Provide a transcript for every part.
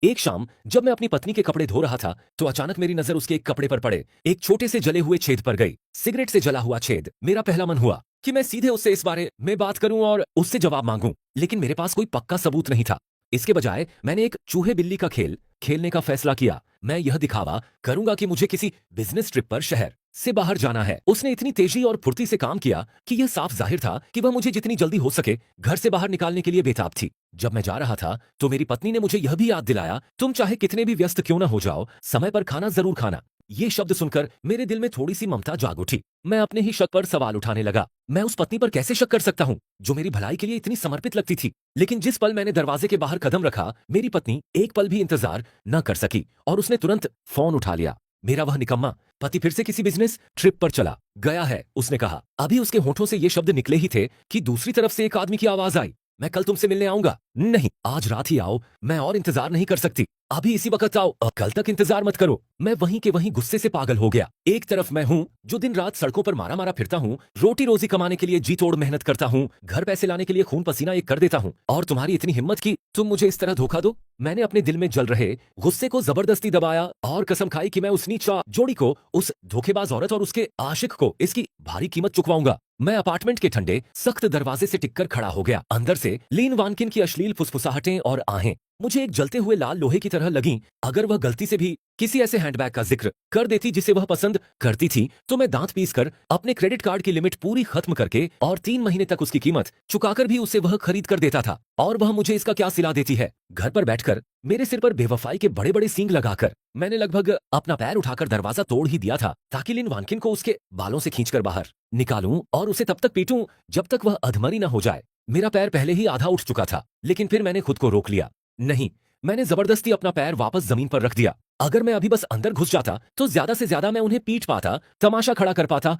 एक शाम जब मैं अपनी पत्नी के कपड़े धो रहा था तो अचानक मेरी नजर उसके एक कपड़े पर पड़े। एक छोटे से जले हुए छेद पर गई। सिगरेट से जला हुआ छेद। मेरा पहला मन हुआ कि मैं सीधे उससे इस बारे में बात करूं और उससे जवाब मांगूं, लेकिन मेरे पास कोई पक्का सबूत नहीं था। इसके बजाय मैंने एक चूहे बिल्ली का खेल खेलने का फैसला किया। मैं यह दिखावा करूंगा कि मुझे किसी बिजनेस ट्रिप पर शहर से बाहर जाना है। उसने इतनी तेजी और फुर्ती से काम किया कि यह साफ जाहिर था कि वह मुझे जितनी जल्दी हो सके घर से बाहर निकालने के लिए बेताब थी। जब मैं जा रहा था तो मेरी पत्नी ने मुझे यह भी याद दिलाया, तुम चाहे कितने भी व्यस्त क्यों न हो जाओ, समय पर खाना जरूर खाना। ये शब्द सुनकर मेरे दिल में थोड़ी सी ममता जाग उठी। मैं अपने ही शक पर सवाल उठाने लगा। मैं उस पत्नी पर कैसे शक कर सकता हूँ जो मेरी भलाई के लिए इतनी समर्पित लगती थी। लेकिन जिस पल मैंने दरवाजे के बाहर कदम रखा, मेरी पत्नी एक पल भी इंतजार न कर सकी और उसने तुरंत फोन उठा लिया। मेरा वह निकम्मा पति फिर से किसी बिजनेस ट्रिप पर चला गया है, उसने कहा। अभी उसके होठों से ये शब्द निकले ही थे कि दूसरी तरफ से एक आदमी की आवाज आई, मैं कल तुमसे मिलने आऊंगा। नहीं, आज रात ही आओ, मैं और इंतजार नहीं कर सकती। अभी इसी वक्त आओ, कल तक इंतजार मत करो। मैं वहीं के वहीं गुस्से से पागल हो गया। एक तरफ मैं हूँ जो दिन रात सड़कों पर मारा मारा फिरता हूँ, रोटी रोजी कमाने के लिए जी तोड़ मेहनत करता हूँ, घर पैसे लाने के लिए खून पसीना एक कर देता हूँ, और तुम्हारी इतनी हिम्मत की तुम मुझे इस तरह धोखा दो। मैंने अपने दिल में जल रहे गुस्से को जबरदस्ती दबाया और कसम खाई कि मैं उस नीचा जोड़ी को, उस धोखेबाज औरत और उसके आशिक को इसकी भारी कीमत चुकवाऊंगा। मैं अपार्टमेंट के ठंडे सख्त दरवाजे से टिककर खड़ा हो गया। अंदर से लीन वानकिन की अश्लील फुसफुसाहटें और आहें मुझे एक जलते हुए लाल लोहे की तरह लगीं। अगर वह गलती से भी किसी ऐसे हैंडबैग का जिक्र कर देती जिसे वह पसंद करती थी तो मैं दांत पीसकर अपने क्रेडिट कार्ड की लिमिट पूरी खत्म करके और 3 महीने तक उसकी कीमत चुकाकर भी उसे वह खरीद कर देता था। और वह मुझे इसका क्या सिला देती है। घर पर बैठकर मेरे सिर पर बेवफाई के बड़े बड़े सींग लगाकर मैंने लगभग अपना पैर उठाकर दरवाजा तोड़ ही दिया था ताकि लिन वानकिन को उसके बालों से खींचकर बाहर निकालूं और उसे तब तक पीटूं जब तक वह अधमरी न हो जाए। मेरा पैर पहले ही आधा उठ चुका था, लेकिन फिर मैंने खुद को रोक लिया। नहीं, मैंने जबरदस्ती अपना पैर वापस जमीन पर रख दिया। अगर मैं अभी बस अंदर घुस जाता तो ज्यादा से ज्यादा मैं उन्हें पीट पाता, तमाशा खड़ा कर पाता।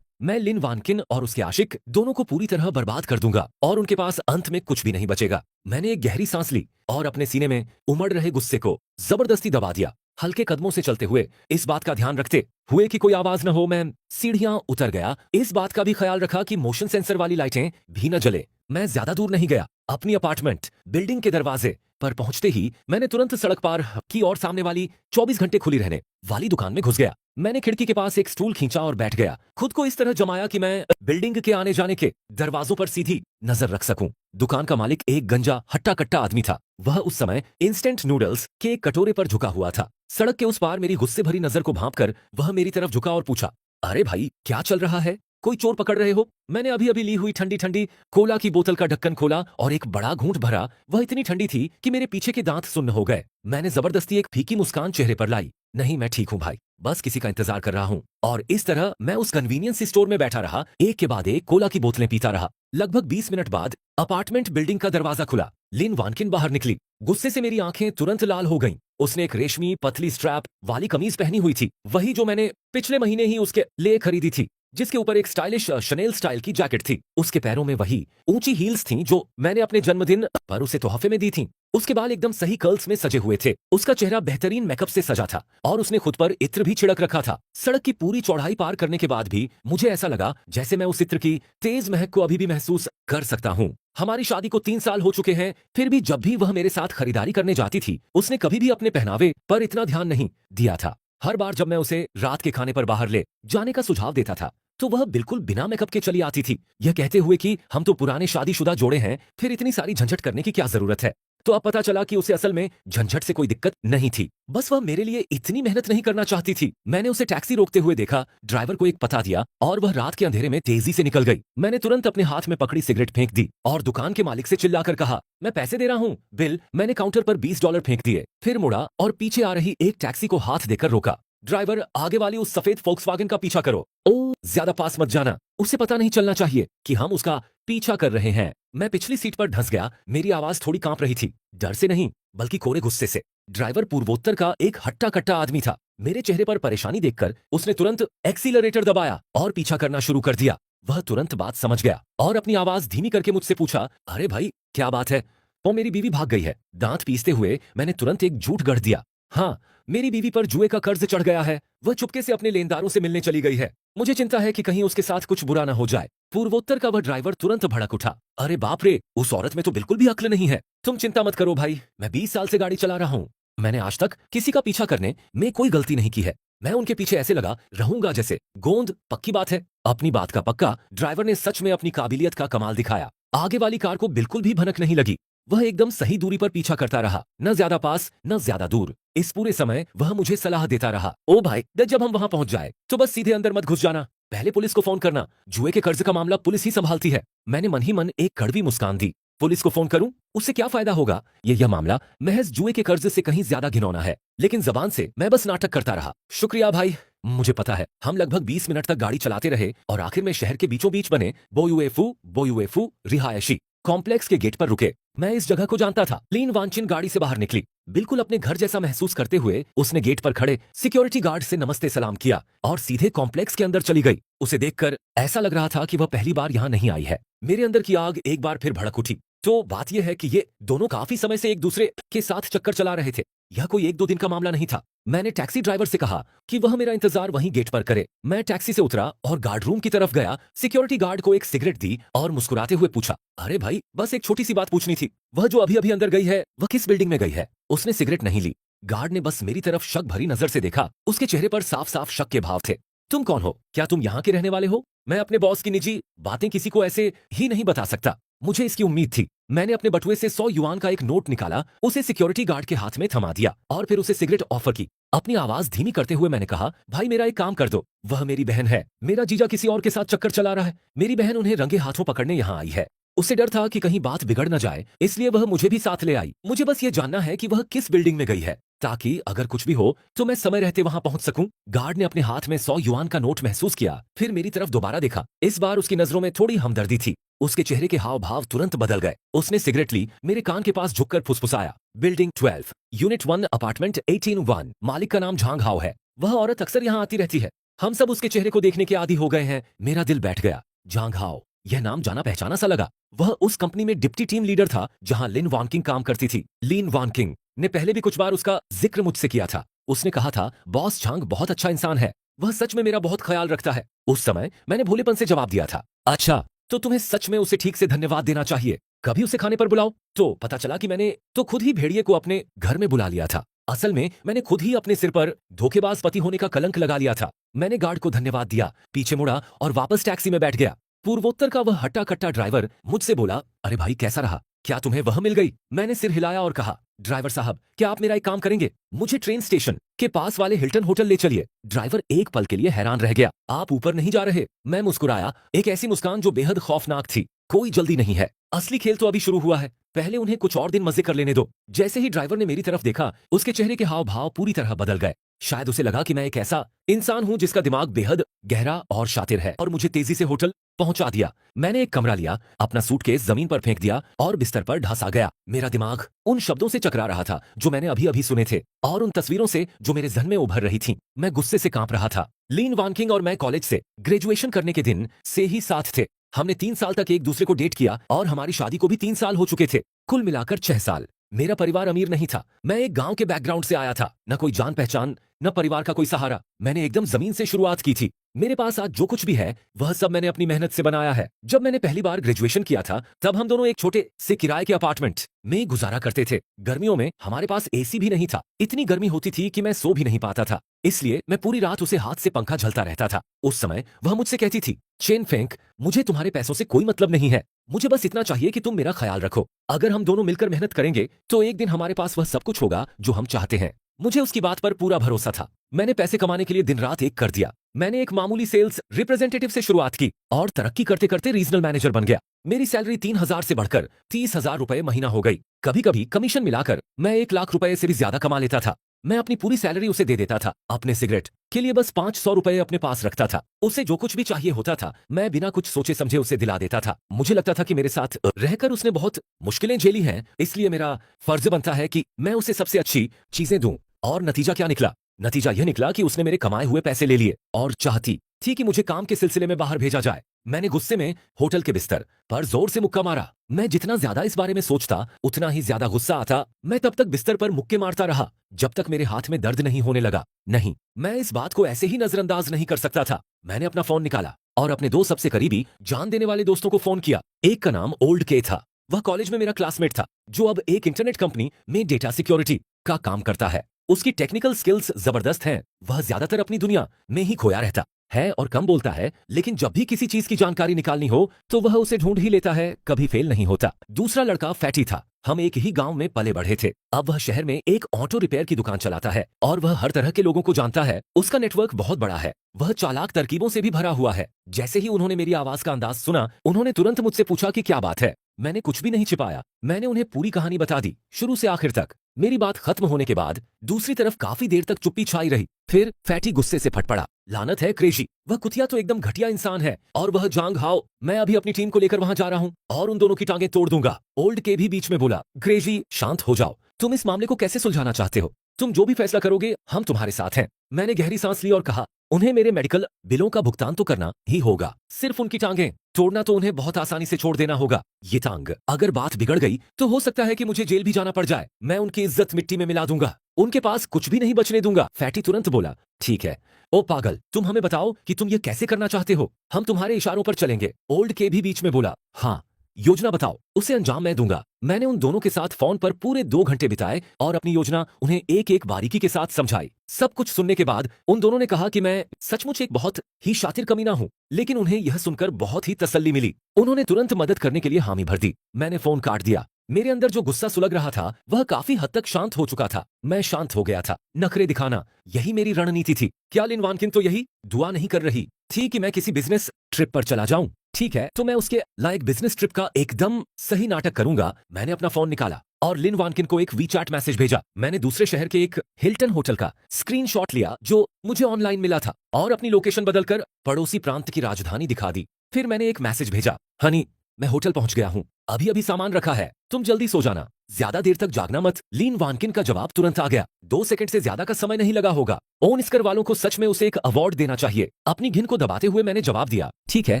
मैं लिन वानकिन और उसके आशिक दोनों को पूरी तरह बर्बाद कर दूंगा और उनके पास अंत में कुछ भी नहीं बचेगा। मैंने एक गहरी सांस ली और अपने सीने में उमड़ रहे गुस्से को जबरदस्ती दबा दिया। हल्के कदमों से चलते हुए, इस बात का ध्यान रखते हुए कि कोई आवाज न हो, मैं सीढ़ियां उतर गया। इस बात का भी ख्याल रखा कि मोशन सेंसर वाली लाइटें भी न जले। मैं ज्यादा दूर नहीं गया। अपनी अपार्टमेंट बिल्डिंग के दरवाजे पर पहुंचते ही मैंने तुरंत सड़क पार की और सामने वाली 24 घंटे खुली रहने वाली दुकान में घुस गया। मैंने खिड़की के पास एक स्टूल खींचा और बैठ गया, खुद को इस तरह जमाया कि मैं बिल्डिंग के आने जाने के दरवाजों पर सीधी नजर रख सकूं। दुकान का मालिक एक गंजा हट्टा कट्टा आदमी था। वह उस समय इंस्टेंट नूडल्स के एक कटोरे पर झुका हुआ था। सड़क के उस पार मेरी गुस्से भरी नजर को भांपकर वह मेरी तरफ झुका और पूछा, अरे भाई, क्या चल रहा है? कोई चोर पकड़ रहे हो? मैंने अभी अभी ली हुई ठंडी ठंडी कोला की बोतल का ढक्कन खोला और एक बड़ा घूंट भरा। वह इतनी ठंडी थी कि मेरे पीछे के दांत सुन्न हो गए। मैंने जबरदस्ती एक फीकी मुस्कान चेहरे पर लाई। नहीं, मैं ठीक हूँ भाई, बस किसी का इंतजार कर रहा हूँ। और इस तरह मैं उस कन्वीनियंस स्टोर में बैठा रहा, एक के बाद एक कोला की बोतलें पीता रहा। लगभग 20 मिनट बाद अपार्टमेंट बिल्डिंग का दरवाजा खुला। लिन वानकिन बाहर निकली। गुस्से से मेरी आंखें तुरंत लाल हो गईं। उसने एक रेशमी पतली स्ट्रैप वाली कमीज पहनी हुई थी, वही जो मैंने पिछले महीने ही उसके लिए खरीदी थी, जिसके ऊपर एक स्टाइलिश शनेल स्टाइल की जैकेट थी। उसके पैरों में वही ऊंची हील्स थीं जो मैंने अपने जन्मदिन पर उसे तोहफे में दी थीं। उसके बाल एकदम सही कर्ल्स में सजे हुए थे। उसका चेहरा बेहतरीन मेकअप से सजा था और उसने खुद पर इत्र भी छिड़क रखा था। सड़क की पूरी चौड़ाई पार करने के बाद भी मुझे ऐसा लगा जैसे मैं उस इत्र की तेज महक को अभी भी महसूस कर सकता हूँ। हमारी शादी को 3 साल हो चुके हैं, फिर भी जब भी वह मेरे साथ खरीदारी करने जाती थी उसने कभी भी अपने पहनावे पर इतना ध्यान नहीं दिया था। हर बार जब मैं उसे रात के खाने पर बाहर ले जाने का सुझाव देता था तो वह बिल्कुल बिना मेकअप के चली आती थी, यह कहते हुए कि हम तो पुराने शादीशुदा जोड़े हैं, फिर इतनी सारी झंझट करने की क्या जरूरत है। तो अब पता चला कि उसे असल में झंझट से कोई दिक्कत नहीं थी, बस वह मेरे लिए इतनी मेहनत नहीं करना चाहती थी। मैंने उसे टैक्सी रोकते हुए देखा, ड्राइवर को एक पता दिया और वह रात के अंधेरे में तेजी से निकल गई। मैंने तुरंत अपने हाथ में पकड़ी सिगरेट फेंक दी और दुकान के मालिक से चिल्लाकर कहा, मैं पैसे दे रहा हूँ, बिल। मैंने काउंटर पर $20 फेंक दिए, फिर मुड़ा और पीछे आ रही एक टैक्सी को हाथ देकर रोका। ड्राइवर, आगे वाली उस सफेद फोक्सवागन का पीछा करो। ओ, ज्यादा पास मत जाना, उसे पता नहीं चलना चाहिए कि हम उसका पीछा कर रहे हैं। मैं पिछली सीट पर धंस गया। मेरी आवाज थोड़ी कांप रही थी, डर से नहीं बल्कि कोरे गुस्से से। ड्राइवर पूर्वोत्तर का एक हट्टा कट्टा आदमी था। मेरे चेहरे पर परेशानी देखकर उसने तुरंत एक्सीलरेटर दबाया और पीछा करना शुरू कर दिया। वह तुरंत बात समझ गया और अपनी आवाज धीमी करके मुझसे पूछा, अरे भाई, क्या बात है? वो मेरी बीवी भाग गई है। दांत पीसते हुए मैंने तुरंत एक झूठ गढ़ दिया। हाँ, मेरी बीवी पर जुए का कर्ज चढ़ गया है। वह चुपके से अपने लेनदारों से मिलने चली गई है। मुझे चिंता है कि कहीं उसके साथ कुछ बुरा ना हो जाए। पूर्वोत्तर का वह ड्राइवर तुरंत भड़क उठा, अरे बाप रे, उस औरत में तो बिल्कुल भी अक्ल नहीं है। तुम चिंता मत करो भाई, मैं 20 साल से गाड़ी चला रहा हूँ। मैंने आज तक किसी का पीछा करने में कोई गलती नहीं की है। मैं उनके पीछे ऐसे लगा रहूंगा जैसे गोंद पक्की बात है। अपनी बात का पक्का ड्राइवर ने सच में अपनी काबिलियत का कमाल दिखाया। आगे वाली कार को बिल्कुल भी भनक नहीं लगी। वह एकदम सही दूरी पर पीछा करता रहा, न ज्यादा पास न ज्यादा दूर। इस पूरे समय वह मुझे सलाह देता रहा, ओ भाई जब हम वहां पहुंच जाए तो बस सीधे अंदर मत घुस जाना, पहले पुलिस को फोन करना, जुए के कर्ज का मामला पुलिस ही संभालती है। मैंने मन ही मन एक कड़वी मुस्कान दी। पुलिस को फोन करूं, उससे क्या फायदा होगा? यह मामला महज जुए के कर्ज से कहीं ज्यादा घिनौना है। लेकिन जबान से मैं बस नाटक करता रहा, शुक्रिया भाई। मुझे पता है। हम लगभग 20 मिनट तक गाड़ी चलाते रहे और आखिर में शहर के बीचों बीच बने बोयुएफू रिहायशी कॉम्प्लेक्स के गेट पर रुके। मैं इस जगह को जानता था। लीन वांचिन गाड़ी से बाहर निकली। बिल्कुल अपने घर जैसा महसूस करते हुए उसने गेट पर खड़े सिक्योरिटी गार्ड से नमस्ते सलाम किया और सीधे कॉम्प्लेक्स के अंदर चली गई। उसे देखकर ऐसा लग रहा था कि वह पहली बार यहाँ नहीं आई है। मेरे अंदर की आग एक बार फिर भड़क उठी। तो बात यह है कि ये दोनों काफी समय से एक दूसरे के साथ चक्कर चला रहे थे। यह कोई एक दो दिन का मामला नहीं था। मैंने टैक्सी ड्राइवर से कहा कि वह मेरा इंतजार वहीं गेट पर करे। मैं टैक्सी से उतरा और गार्ड रूम की तरफ गया। सिक्योरिटी गार्ड को एक सिगरेट दी और मुस्कुराते हुए पूछा, अरे भाई बस एक छोटी सी बात पूछनी थी, वह जो अभी अभी अंदर गई है वह किस बिल्डिंग में गई है? उसने सिगरेट नहीं ली। गार्ड ने बस मेरी तरफ शक भरी नजर से देखा। उसके चेहरे पर साफ साफ शक के भाव थे। तुम कौन हो? क्या तुम यहाँ के रहने वाले हो? मैं अपने बॉस की निजी बातें किसी को ऐसे ही नहीं बता सकता। मुझे इसकी उम्मीद थी। मैंने अपने बटुए से 100 युआन का एक नोट निकाला, उसे सिक्योरिटी गार्ड के हाथ में थमा दिया और फिर उसे सिगरेट ऑफर की। अपनी आवाज धीमी करते हुए मैंने कहा, भाई मेरा एक काम कर दो। वह मेरी बहन है। मेरा जीजा किसी और के साथ चक्कर चला रहा है। मेरी बहन उन्हें रंगे हाथों पकड़ने यहाँ आई है। उसे डर था कि कहीं बात बिगड़ न जाए, इसलिए वह मुझे भी साथ ले आई। मुझे बस ये जानना है कि वह किस बिल्डिंग में गई है, ताकि अगर कुछ भी हो तो मैं समय रहते वहां पहुंच सकूं। गार्ड ने अपने हाथ में 100 युआन का नोट महसूस किया, फिर मेरी तरफ दोबारा देखा। इस बार उसकी नजरों में थोड़ी हमदर्दी थी। उसके चेहरे के हाव भाव तुरंत बदल गए। उसने सिगरेट ली, मेरे कान के पास झुककर फुसफुसाया, बिल्डिंग 12 यूनिट 1 अपार्टमेंट 18 मालिक का नाम झांग हाओ है। वह औरत अक्सर यहाँ आती रहती है। हम सब उसके चेहरे को देखने के आदी हो गए हैं। मेरा दिल बैठ गया। झांग हाओ, यह नाम जाना पहचाना सा लगा। वह उस कंपनी में डिप्टी टीम लीडर था जहां लिन वानकिंग काम करती थी। लिन वानकिंग ने पहले भी कुछ बार उसका जिक्र मुझसे किया था। उसने कहा था, बॉस झांग बहुत अच्छा इंसान है, वह सच में मेरा बहुत ख्याल रखता है। उस समय मैंने भोलेपन से जवाब दिया था, अच्छा तो तुम्हें सच में उसे ठीक से धन्यवाद देना चाहिए। कभी उसे खाने पर बुलाओ। तो पता चला कि मैंने तो खुद ही भेड़िए को अपने घर में बुला लिया था। असल में मैंने खुद ही अपने सिर पर धोखेबाज पति होने का कलंक लगा लिया था। मैंने गार्ड को धन्यवाद दिया, पीछे मुड़ा और वापस टैक्सी में बैठ गया। पूर्वोत्तर का वह हट्टा कट्टा ड्राइवर मुझसे बोला, अरे भाई कैसा रहा? क्या तुम्हें वह मिल गई? मैंने सिर हिलाया और कहा, ड्राइवर साहब क्या आप मेरा एक काम करेंगे? मुझे ट्रेन स्टेशन के पास वाले हिल्टन होटल ले चलिए। ड्राइवर एक पल के लिए हैरान रह गया। आप ऊपर नहीं जा रहे? मैं मुस्कुराया, एक ऐसी मुस्कान जो बेहद खौफनाक थी। कोई जल्दी नहीं है, असली खेल तो अभी शुरू हुआ है। पहले उन्हें कुछ और दिन मजे कर लेने दो। जैसे ही ड्राइवर ने मेरी तरफ देखा, उसके चेहरे के हाव भाव पूरी तरह बदल गए। शायद उसे लगा कि मैं एक ऐसा इंसान हूं जिसका दिमाग बेहद गहरा और शातिर है, और मुझे तेजी से होटल पहुंचा दिया। मैंने एक कमरा लिया, अपना सूटकेस जमीन पर फेंक दिया और बिस्तर पर ढसा गया। मेरा दिमाग उन शब्दों से चकरा रहा था जो मैंने अभी अभी सुने थे और उन तस्वीरों से जो मेरे जहन में उभर रही थीं। मैं गुस्से से कांप रहा था। लीन वानकिंग और मैं कॉलेज से ग्रेजुएशन करने के दिन से ही साथ थे। हमने 3 साल तक एक दूसरे को डेट किया और हमारी शादी को भी 3 साल हो चुके थे। कुल मिलाकर 6 साल। मेरा परिवार अमीर नहीं था। मैं एक गांव के बैकग्राउंड से आया था। न कोई जान पहचान, न परिवार का कोई सहारा। मैंने एकदम जमीन से शुरुआत की थी। मेरे पास आज जो कुछ भी है वह सब मैंने अपनी मेहनत से बनाया है। जब मैंने पहली बार ग्रेजुएशन किया था तब हम दोनों एक छोटे से किराए के अपार्टमेंट में गुजारा करते थे। गर्मियों में हमारे पास एसी भी नहीं था। इतनी गर्मी होती थी कि मैं सो भी नहीं पाता था, इसलिए मैं पूरी रात उसे हाथ से पंखा झलता रहता था। उस समय वह मुझसे कहती थी, चेन फेंक, मुझे तुम्हारे पैसों से कोई मतलब नहीं है। मुझे बस इतना चाहिए कि तुम मेरा ख्याल रखो। अगर हम दोनों मिलकर मेहनत करेंगे तो एक दिन हमारे पास वह सब कुछ होगा जो हम चाहते हैं। मुझे उसकी बात पर पूरा भरोसा था। मैंने पैसे कमाने के लिए दिन रात एक कर दिया। मैंने एक मामूली सेल्स रिप्रेजेंटेटिव से शुरुआत की और तरक्की करते करते रीजनल मैनेजर बन गया। मेरी सैलरी 3,000 से बढ़कर 30,000 रुपए महीना हो गई। कभी कभी कमीशन मिलाकर मैं 1 लाख रुपए से भी ज्यादा कमा लेता था। मैं अपनी पूरी सैलरी उसे दे देता था। अपने सिगरेट के लिए बस 500 रुपए अपने पास रखता था। उसे जो कुछ भी चाहिए होता था मैं बिना कुछ सोचे समझे उसे दिला देता था। मुझे लगता था कि मेरे साथ रहकर उसने बहुत मुश्किलें झेली हैं, इसलिए मेरा फर्ज बनता है कि मैं उसे सबसे अच्छी चीजें दूं। और नतीजा क्या निकला? नतीजा यह निकला कि उसने मेरे कमाए हुए पैसे ले लिए और चाहती थी कि मुझे काम के सिलसिले में बाहर भेजा जाए। मैंने गुस्से में होटल के बिस्तर पर जोर से मुक्का मारा। मैं जितना ज्यादा इस बारे में सोचता उतना ही ज्यादा गुस्सा आता। मैं तब तक बिस्तर पर मुक्के मारता रहा जब तक मेरे हाथ में दर्द नहीं होने लगा। नहीं, मैं इस बात को ऐसे ही नजरअंदाज नहीं कर सकता था। मैंने अपना फोन निकाला और अपने 2 सबसे करीबी जान देने वाले दोस्तों को फोन किया। एक का नाम ओल्ड के था वह कॉलेज में मेरा क्लासमेट था, जो अब एक इंटरनेट कंपनी में डेटा सिक्योरिटी का काम करता है। उसकी टेक्निकल स्किल्स जबरदस्त हैं। वह ज्यादातर अपनी दुनिया में ही खोया रहता है और कम बोलता है, लेकिन जब भी किसी चीज की जानकारी निकालनी हो तो वह उसे ढूंढ ही लेता है, कभी फेल नहीं होता। दूसरा लड़का फैटी था। हम एक ही गांव में पले बढ़े थे। अब वह शहर में एक ऑटो रिपेयर की दुकान चलाता है और वह हर तरह के लोगों को जानता है। उसका नेटवर्क बहुत बड़ा है। वह चालाक तरकीबों से भी भरा हुआ है। जैसे ही उन्होंने मेरी आवाज का अंदाज सुना, उन्होंने तुरंत मुझसे पूछा कि क्या बात है। मैंने कुछ भी नहीं छिपाया। मैंने उन्हें पूरी कहानी बता दी, शुरू से आखिर तक। मेरी बात खत्म होने के बाद दूसरी तरफ काफी देर तक चुप्पी छाई रही। फिर फैटी गुस्से से फट पड़ा। लानत है क्रेजी, वह कुतिया तो एकदम घटिया इंसान है। और वह जांग हाओ, मैं अभी अपनी टीम को लेकर वहां जा रहा हूं और उन दोनों की टांगें तोड़ दूंगा। ओल्ड के भी बीच में बोला, क्रेजी शांत हो जाओ। तुम इस मामले को कैसे सुलझाना चाहते हो? तुम जो भी फैसला करोगे हम तुम्हारे साथ हैं। मैंने गहरी सांस ली और कहा, उन्हें मेरे मेडिकल बिलों का भुगतान तो करना ही होगा। सिर्फ उनकी टांगें तोड़ना तो उन्हें बहुत आसानी से छोड़ देना होगा। ये टांग अगर बात बिगड़ गई तो हो सकता है कि मुझे जेल भी जाना पड़ जाए। मैं उनकी इज्जत मिट्टी में मिला दूंगा। उनके पास कुछ भी नहीं बचने दूंगा। फैटी तुरंत बोला, ठीक है। ओ पागल, तुम हमें बताओ कि तुम ये कैसे करना चाहते हो। हम तुम्हारे इशारों पर चलेंगे। ओल्ड के भी बीच में बोला, हाँ, योजना बताओ, उसे अंजाम मैं दूंगा। मैंने उन दोनों के साथ फोन पर पूरे 2 घंटे बिताए और अपनी योजना उन्हें एक एक बारीकी के साथ समझाई। सब कुछ सुनने के बाद उन दोनों ने कहा कि मैं सचमुच एक बहुत ही शातिर कमीना हूं, लेकिन उन्हें यह सुनकर बहुत ही तसल्ली मिली। उन्होंने तुरंत मदद करने के लिए हामी भर दी। मैंने फोन काट दिया। मेरे अंदर जो गुस्सा सुलग रहा था वह काफी हद तक शांत हो चुका था। मैं शांत हो गया था। नखरे दिखाना, यही मेरी रणनीति थी। क्या लिन वानकिन तो यही दुआ नहीं कर रही थी कि मैं किसी बिजनेस ट्रिप पर चला जाऊं? ठीक है, तो मैं उसके लायक बिजनेस ट्रिप का एकदम सही नाटक करूंगा। मैंने अपना फोन निकाला और लिन वानकिन को एक वीचैट मैसेज भेजा। मैंने दूसरे शहर के एक हिल्टन होटल का स्क्रीनशॉट लिया जो मुझे ऑनलाइन मिला था और अपनी लोकेशन बदलकर पड़ोसी प्रांत की राजधानी दिखा दी। फिर मैंने एक मैसेज भेजा, हनी, मैं होटल पहुंच गया हूं। अभी अभी सामान रखा है, तुम जल्दी सो जाना, ज्यादा देर तक जागना मत। लिन वानकिन का जवाब तुरंत आ गया। 2 सेकंड से ज्यादा का समय नहीं लगा होगा। ओन स्कर वालों को सच में उसे एक अवार्ड देना चाहिए। अपनी घिन को दबाते हुए मैंने जवाब दिया, ठीक है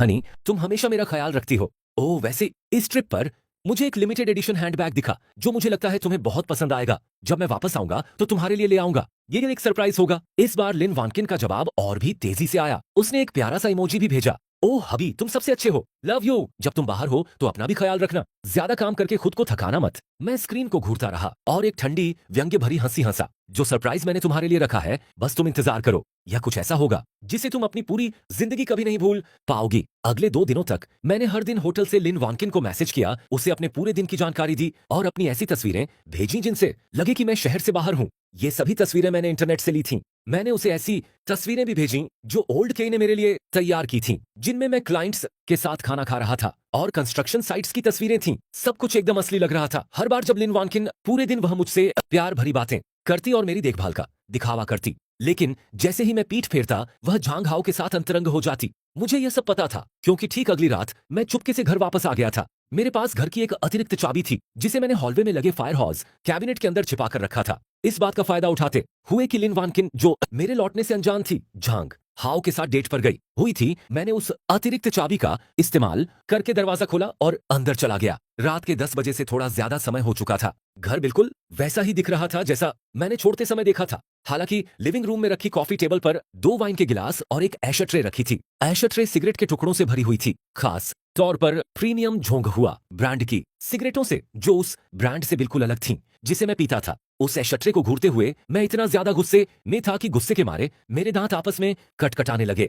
हनी, तुम हमेशा मेरा ख्याल रखती हो। ओह, वैसे इस ट्रिप पर मुझे एक लिमिटेड एडिशन हैंडबैग दिखा जो मुझे लगता है तुम्हें बहुत पसंद आएगा। जब मैं वापस आऊंगा तो तुम्हारे लिए ले आऊंगा। ये एक सरप्राइज होगा। इस बार लिन वानकिन का जवाब और भी तेजी से आया। उसने एक प्यारा सा इमोजी भी भेजा। ओह हबी, तुम सबसे अच्छे हो, लव यू। जब तुम बाहर हो तो अपना भी ख्याल रखना। ज्यादा काम करके खुद को थकाना मत। मैं स्क्रीन को घूरता रहा और एक ठंडी व्यंग्य भरी हंसी हंसा। जो सरप्राइज मैंने तुम्हारे लिए रखा है, बस तुम इंतजार करो। यह कुछ ऐसा होगा जिसे तुम अपनी पूरी जिंदगी कभी नहीं भूल पाओगी। अगले 2 दिनों तक मैंने हर दिन होटल से लिन वानकिन को मैसेज किया, उसे अपने पूरे दिन की जानकारी दी और अपनी ऐसी तस्वीरें भेजी जिनसे लगे कि मैं शहर से बाहर हूं। ये सभी तस्वीरें मैंने इंटरनेट से ली थीं। मैंने उसे ऐसी तस्वीरें भी भेजी जो ओल्ड के ने मेरे लिए तैयार की थीं, जिनमें मैं क्लाइंट्स के साथ खाना खा रहा था और कंस्ट्रक्शन साइट्स की तस्वीरें थीं। सब कुछ एकदम असली लग रहा था। हर बार जब लिन वानकिन पूरे दिन वह मुझसे प्यार भरी बातें करती और मेरी देखभाल का दिखावा करती, लेकिन जैसे ही मैं पीठ फेरता वह झांग हाओ के साथ अंतरंग हो जाती। मुझे यह सब पता था क्योंकि ठीक अगली रात मैं चुपके से घर वापस आ गया था। मेरे पास घर की एक अतिरिक्त चाबी थी जिसे मैंने हॉलवे में लगे फायर हाउस कैबिनेट के अंदर छिपा कर रखा था। इस बात का फायदा उठाते हुए कि लिन वानकिन, जो मेरे लौटने से अनजान थी, झांग हाओ के साथ डेट पर गई हुई थी, मैंने उस अतिरिक्त चाबी का इस्तेमाल करके दरवाजा खोला और अंदर चला गया। रात के 10 बजे से थोड़ा ज्यादा समय हो चुका था। घर बिल्कुल वैसा ही दिख रहा था जैसा मैंने छोड़ते समय देखा था। हालांकि लिविंग रूम में रखी कॉफी टेबल पर 2 वाइन के गिलास और एक एशर ट्रे रखी थी। एशर ट्रे सिगरेट के टुकड़ों से भरी हुई थी, खास तौर पर प्रीमियम झोंक हुआ ब्रांड की सिगरेटों से, जो उस ब्रांड से बिल्कुल अलग थीं जिसे मैं पीता था। उस एशर ट्रे को घूरते हुए मैं इतना ज्यादा गुस्से में था कि गुस्से के मारे मेरे दांत आपस में कटकटाने लगे।